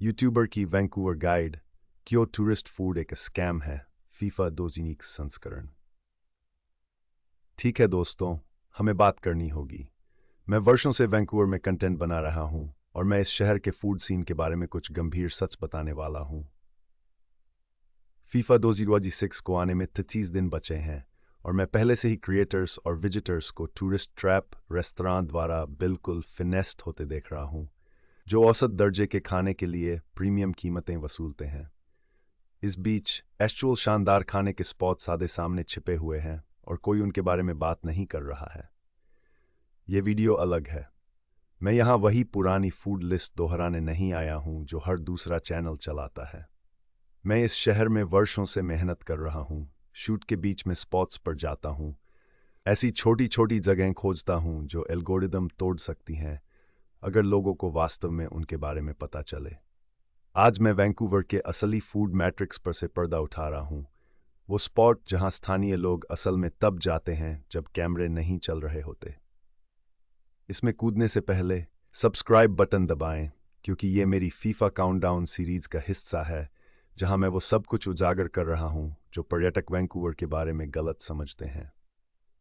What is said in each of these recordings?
YouTuber की Vancouver guide, क्यों tourist food एक स्कैम है, फीफा 2 संस्करण। ठीक है दोस्तों, हमें बात करनी होगी। मैं वर्षों से वैंकूवर में कंटेंट बना रहा हूं और मैं इस शहर के फूड सीन के बारे में कुछ गंभीर सच बताने वाला हूं। फीफा 2026 को आने में 33 दिन बचे हैं और मैं पहले से ही क्रिएटर्स और विजिटर्स को टूरिस्ट ट्रैप रेस्तरां द्वारा बिल्कुल फिनेस्ड होते देख रहा हूं, जो औसत दर्जे के खाने के लिए प्रीमियम कीमतें वसूलते हैं। इस बीच एक्चुअल शानदार खाने के स्पॉट सादे सामने छिपे हुए हैं और कोई उनके बारे में बात नहीं कर रहा है। ये वीडियो अलग है। मैं यहाँ वही पुरानी फूड लिस्ट दोहराने नहीं आया हूँ जो हर दूसरा चैनल चलाता है। मैं इस शहर में वर्षों से मेहनत कर रहा हूँ, शूट के बीच में स्पॉट्स पर जाता हूँ, ऐसी छोटी छोटी जगहें खोजता हूँ जो एल्गोरिदम तोड़ सकती हैं अगर लोगों को वास्तव में उनके बारे में पता चले। आज मैं वैंकूवर के असली फूड मैट्रिक्स पर से पर्दा उठा रहा हूँ, वो स्पॉट जहां स्थानीय लोग असल में तब जाते हैं जब कैमरे नहीं चल रहे होते। इसमें कूदने से पहले सब्सक्राइब बटन दबाएं, क्योंकि ये मेरी फीफा काउंटडाउन सीरीज का हिस्सा है जहां मैं वो सब कुछ उजागर कर रहा हूं जो पर्यटक वैंकूवर के बारे में गलत समझते हैं।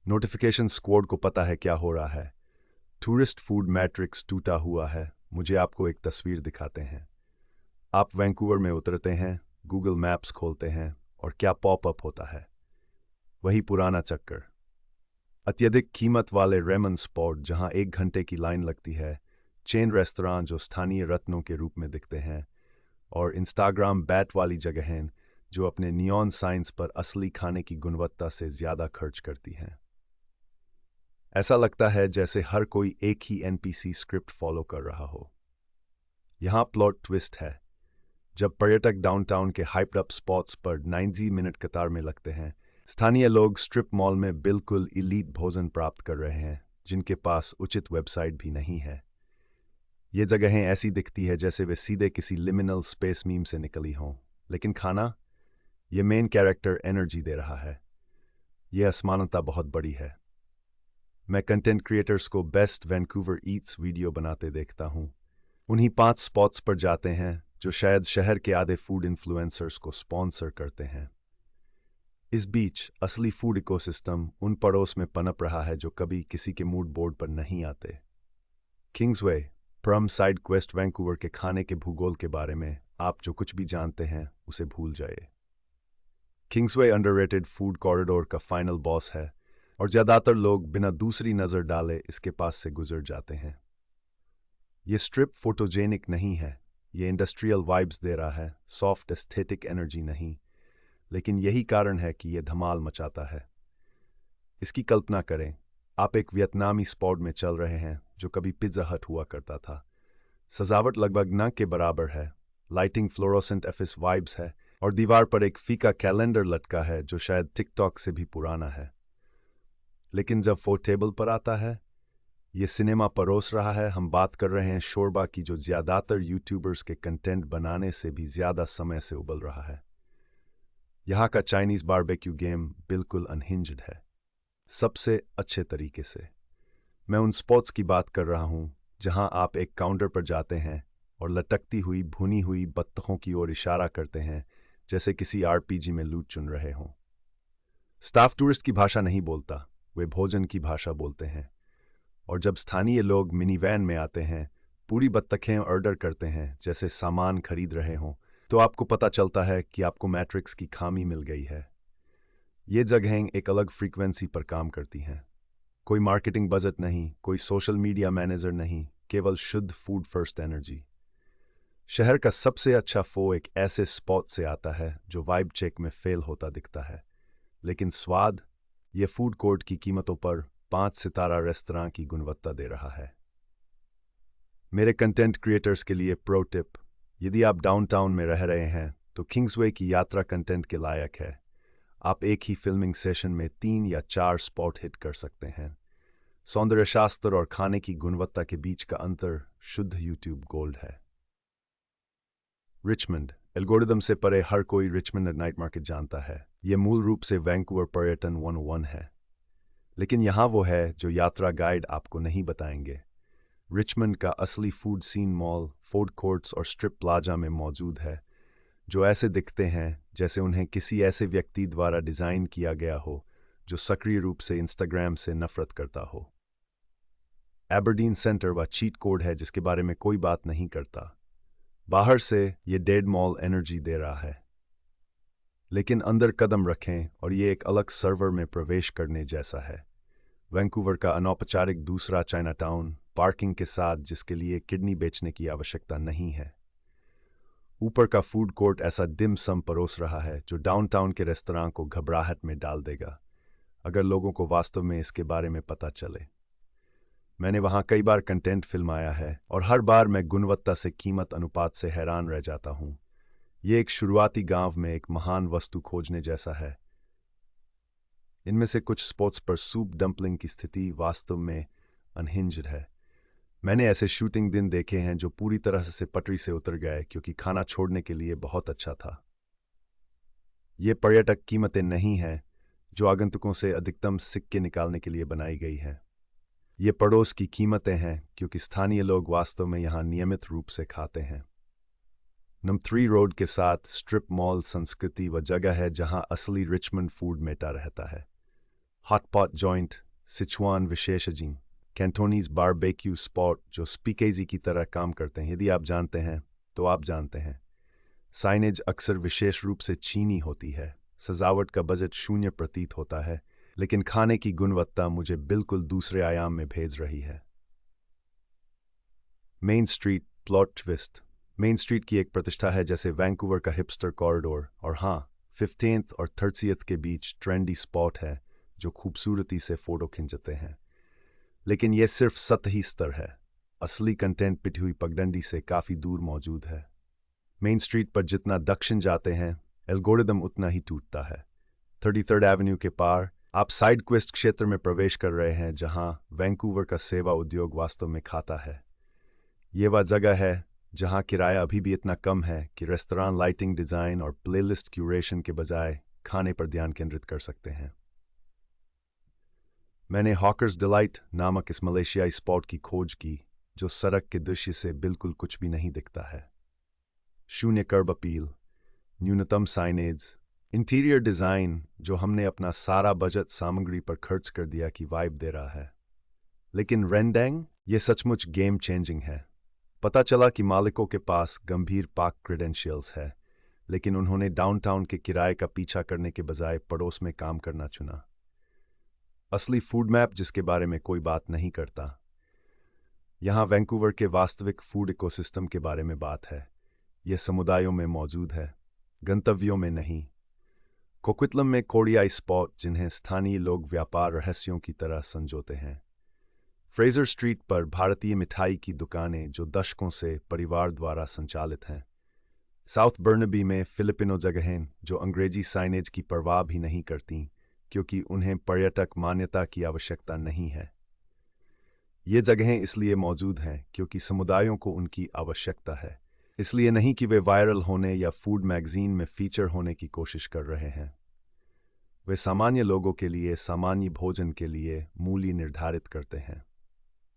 नोटिफिकेशन स्क्वाड को पता है क्या हो रहा है। टूरिस्ट फूड मैट्रिक्स टूटा हुआ है। मुझे आपको एक तस्वीर दिखाते हैं। आप वैंकूवर में उतरते हैं, गूगल मैप्स खोलते हैं और क्या पॉपअप होता है? वही पुराना चक्कर। अत्यधिक कीमत वाले रेमन स्पॉट जहां 1 घंटे की लाइन लगती है, चेन रेस्तरां जो स्थानीय रत्नों के रूप में दिखते हैं, और इंस्टाग्राम बैट वाली जगहें जो अपने नियॉन साइंस पर असली खाने की गुणवत्ता से ज्यादा खर्च करती हैं। ऐसा लगता है जैसे हर कोई एक ही एनपीसी स्क्रिप्ट फॉलो कर रहा हो। यहाँ प्लॉट ट्विस्ट है। जब पर्यटक डाउनटाउन के हाइप्ड अप स्पॉट्स पर 90 मिनट कतार में लगते हैं, स्थानीय लोग स्ट्रिप मॉल में बिल्कुल इलीट भोजन प्राप्त कर रहे हैं जिनके पास उचित वेबसाइट भी नहीं है। ये जगहें ऐसी दिखती है जैसे वे सीधे किसी लिमिनल स्पेस मीम से निकली हों, लेकिन खाना, ये मेन कैरेक्टर एनर्जी दे रहा है। ये असमानता बहुत बड़ी है। मैं कंटेंट क्रिएटर्स को बेस्ट वैंकूवर ईट्स वीडियो बनाते देखता हूँ। उन्हीं 5 स्पॉट्स पर जाते हैं जो शायद शहर के आधे फूड इन्फ्लुएंसर्स को स्पॉन्सर करते हैं। इस बीच असली फूड इकोसिस्टम उन पड़ोस में पनप रहा है जो कभी किसी के मूड बोर्ड पर नहीं आते। किंग्सवे, प्रम साइड क्वेस्ट वैंकूवर के खाने के भूगोल के बारे में आप जो कुछ भी जानते हैं उसे भूल जाइए। किंग्सवे अंडररेटेड फूड कॉरिडोर का फाइनल बॉस है और ज़्यादातर लोग बिना दूसरी नज़र डाले इसके पास से गुजर जाते हैं। ये स्ट्रिप फोटोजेनिक नहीं है, ये इंडस्ट्रियल वाइब्स दे रहा है, सॉफ्ट एस्थेटिक एनर्जी नहीं। लेकिन यही कारण है कि ये धमाल मचाता है। इसकी कल्पना करें, आप एक वियतनामी स्पॉट में चल रहे हैं जो कभी पिज्जा हट हुआ करता था। सजावट लगभग न के बराबर है, लाइटिंग फ्लोरोसेंट एफिस वाइब्स है और दीवार पर एक फीका कैलेंडर लटका है जो शायद टिकटॉक से भी पुराना है। लेकिन जब फूड टेबल पर आता है, ये सिनेमा परोस रहा है। हम बात कर रहे हैं शोरबा की जो ज़्यादातर यूट्यूबर्स के कंटेंट बनाने से भी ज़्यादा समय से उबल रहा है। यहाँ का चाइनीज़ बारबेक्यू गेम बिल्कुल अनहिंज्ड है, सबसे अच्छे तरीके से। मैं उन स्पॉट्स की बात कर रहा हूँ जहाँ आप एक काउंटर पर जाते हैं और लटकती हुई भुनी हुई बत्तखों की ओर इशारा करते हैं जैसे किसी आरपीजी में लूट चुन रहे हों। स्टाफ टूरिस्ट की भाषा नहीं बोलता, वे भोजन की भाषा बोलते हैं। और जब स्थानीय लोग मिनी वैन में आते हैं, पूरी बत्तखें ऑर्डर करते हैं जैसे सामान खरीद रहे हों, तो आपको पता चलता है कि आपको मैट्रिक्स की खामी मिल गई है। ये जगहें एक अलग फ्रीक्वेंसी पर काम करती हैं। कोई मार्केटिंग बजट नहीं, कोई सोशल मीडिया मैनेजर नहीं, केवल शुद्ध फूड फर्स्ट एनर्जी। शहर का सबसे अच्छा फो एक ऐसे स्पॉट से आता है जो वाइब चेक में फेल होता दिखता है, लेकिन स्वाद, ये फूड कोर्ट की कीमतों पर 5 सितारा रेस्तरां की गुणवत्ता दे रहा है। मेरे कंटेंट क्रिएटर्स के लिए प्रो टिप, यदि आप डाउनटाउन में रह रहे हैं तो किंग्सवे की यात्रा कंटेंट के लायक है। आप एक ही फिल्मिंग सेशन में 3 या 4 स्पॉट हिट कर सकते हैं। सौंदर्य शास्त्र और खाने की गुणवत्ता के बीच का अंतर शुद्ध यूट्यूब गोल्ड है। रिचमंड, एल्गोरिदम से परे हर कोई रिचमंड नाइट मार्केट जानता है। यह मूल रूप से वैंकूवर पर्यटन 101 है। लेकिन यहाँ वो है जो यात्रा गाइड आपको नहीं बताएंगे। रिचमंड का असली food scene mall, food courts और स्ट्रिप प्लाजा में मौजूद है, जो ऐसे दिखते हैं जैसे उन्हें किसी ऐसे व्यक्ति द्वारा डिज़ाइन किया गया हो जो सक्रिय रूप से इंस्टाग्राम से नफरत करता हो। एबरडीन सेंटर वह चीट कोड है जिसके बारे में कोई बात नहीं करता। बाहर से ये डेड मॉल एनर्जी दे रहा है, लेकिन अंदर कदम रखें और ये एक अलग सर्वर में प्रवेश करने जैसा है। वैंकूवर का अनौपचारिक दूसरा चाइनाटाउन, पार्किंग के साथ जिसके लिए किडनी बेचने की आवश्यकता नहीं है। ऊपर का फूड कोर्ट ऐसा डिम सम परोस रहा है जो डाउनटाउन के रेस्तरां को घबराहट में डाल देगा अगर लोगों को वास्तव में इसके बारे में पता चले। मैंने वहां कई बार कंटेंट फिल्माया है और हर बार मैं गुणवत्ता से कीमत अनुपात से हैरान रह जाता हूं। ये एक शुरुआती गांव में एक महान वस्तु खोजने जैसा है। इनमें से कुछ स्पॉट्स पर सूप डंपलिंग की स्थिति वास्तव में अनहिंज्ड है। मैंने ऐसे शूटिंग दिन देखे हैं जो पूरी तरह से पटरी से उतर गए क्योंकि खाना छोड़ने के लिए बहुत अच्छा था। ये पर्यटक कीमतें नहीं हैं जो आगंतुकों से अधिकतम सिक्के निकालने के लिए बनाई गई हैं। ये पड़ोस की कीमतें हैं क्योंकि स्थानीय लोग वास्तव में यहाँ नियमित रूप से खाते हैं। नंबर 3 रोड के साथ स्ट्रिप मॉल संस्कृति व जगह है जहाँ असली रिचमंड फूड मेटा रहता है। हॉटपॉट जॉइंट, सिचुआन विशेषज्ञ, कैंटोनीज बारबेक्यू स्पॉट जो स्पीकेजी की तरह काम करते हैं। यदि आप जानते हैं तो आप जानते हैं। साइनेज अक्सर विशेष रूप से चीनी होती है। सजावट का बजट शून्य प्रतीत होता है, लेकिन खाने की गुणवत्ता मुझे बिल्कुल दूसरे आयाम में भेज रही है। Main street plot twist. Main street की एक प्रतिष्ठा है जैसे वैंकूवर का हिपस्टर कॉरिडोर, और हाँ, 15th और 30th के बीच ट्रेंडी स्पॉट है जो खूबसूरती से फोटो खिंचते हैं। लेकिन यह सिर्फ सतही स्तर है। असली कंटेंट पिटी हुई पगडंडी से काफ़ी दूर मौजूद है। मेन स्ट्रीट पर जितना दक्षिण जाते हैं, एल्गोरिदम उतना ही टूटता है। 33rd एवेन्यू के पार आप साइड क्वेस्ट क्षेत्र में प्रवेश कर रहे हैं जहां वैंकूवर का सेवा उद्योग वास्तव में खाता है। ये वह जगह है जहां किराया अभी भी इतना कम है कि रेस्तरां लाइटिंग डिज़ाइन और प्लेलिस्ट क्यूरेशन के बजाय खाने पर ध्यान केंद्रित कर सकते हैं। मैंने हॉकर्स डिलाइट नामक इस मलेशियाई स्पॉट की खोज की जो सड़क के दृश्य से बिल्कुल कुछ भी नहीं दिखता है। शून्य कर्ब अपील, न्यूनतम साइनेज, इंटीरियर डिज़ाइन जो हमने अपना सारा बजट सामग्री पर खर्च कर दिया की वाइब दे रहा है। लेकिन रेंडेंग ये सचमुच गेम चेंजिंग है। पता चला कि मालिकों के पास गंभीर पाक क्रेडेंशियल्स है, लेकिन उन्होंने डाउनटाउन के किराए का पीछा करने के बजाय पड़ोस में काम करना चुना। असली फूड मैप जिसके बारे में कोई बात नहीं करता। यहाँ वैंकूवर के वास्तविक फूड इकोसिस्टम के बारे में बात है। यह समुदायों में मौजूद है, गंतव्यों में नहीं। कोक्विटलम में कोरियाई स्पॉट जिन्हें स्थानीय लोग व्यापार रहस्यों की तरह संजोते हैं। फ्रेजर स्ट्रीट पर भारतीय मिठाई की दुकानें जो दशकों से परिवार द्वारा संचालित हैं। साउथ बर्नबी में फिलिपिनो जगहें जो अंग्रेजी साइनेज की परवाह भी नहीं करती क्योंकि उन्हें पर्यटक मान्यता की आवश्यकता नहीं है। ये जगहें इसलिए मौजूद हैं क्योंकि समुदायों को उनकी आवश्यकता है, इसलिए नहीं कि वे वायरल होने या फूड मैगजीन में फीचर होने की कोशिश कर रहे हैं। वे सामान्य लोगों के लिए सामान्य भोजन के लिए मूल्य निर्धारित करते हैं,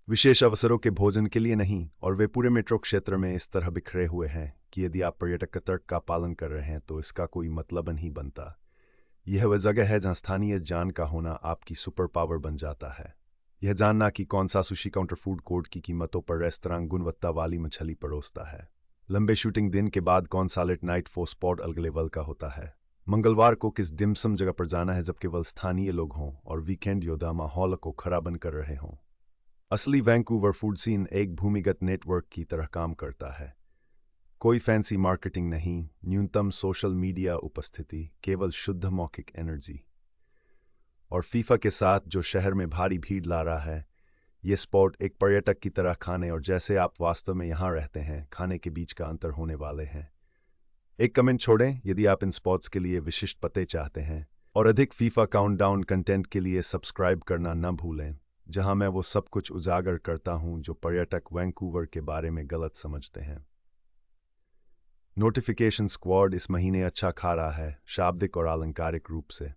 विशेष अवसरों के भोजन के लिए नहीं। और वे पूरे मेट्रो क्षेत्र में इस तरह बिखरे हुए हैं कि यदि आप पर्यटक तर्क का पालन कर रहे हैं तो इसका कोई मतलब नहीं बनता। यह वह जगह है जहां स्थानीय जान का होना आपकी सुपर पावर बन जाता है। यह जानना कि कौन सा सुशी काउंटर फूड कोर्ट की कीमतों पर रेस्तरां गुणवत्ता वाली मछली परोसता है। लंबे शूटिंग दिन के बाद कौन सा लेट नाइट फो स्पॉट अगले लेवल का होता है। मंगलवार को किस डिमसम जगह पर जाना है जब केवल स्थानीय लोग हों और वीकेंड योद्धा माहौल को खरा बन कर रहे हों। असली वैंकूवर फूड सीन एक भूमिगत नेटवर्क की तरह काम करता है। कोई फैंसी मार्केटिंग नहीं, न्यूनतम सोशल मीडिया उपस्थिति, केवल शुद्ध मौखिक एनर्जी। और फीफा के साथ जो शहर में भारी भीड़ ला रहा है, ये स्पॉट एक पर्यटक की तरह खाने और जैसे आप वास्तव में यहाँ रहते हैं खाने के बीच का अंतर होने वाले हैं। एक कमेंट छोड़ें यदि आप इन स्पॉट्स के लिए विशिष्ट पते चाहते हैं, और अधिक फीफा काउंटडाउन कंटेंट के लिए सब्सक्राइब करना न भूलें, जहां मैं वो सब कुछ उजागर करता हूं जो पर्यटक वैंकूवर के बारे में गलत समझते हैं। नोटिफिकेशन स्क्वाड इस महीने अच्छा खा रहा है, शाब्दिक और आलंकारिक रूप से।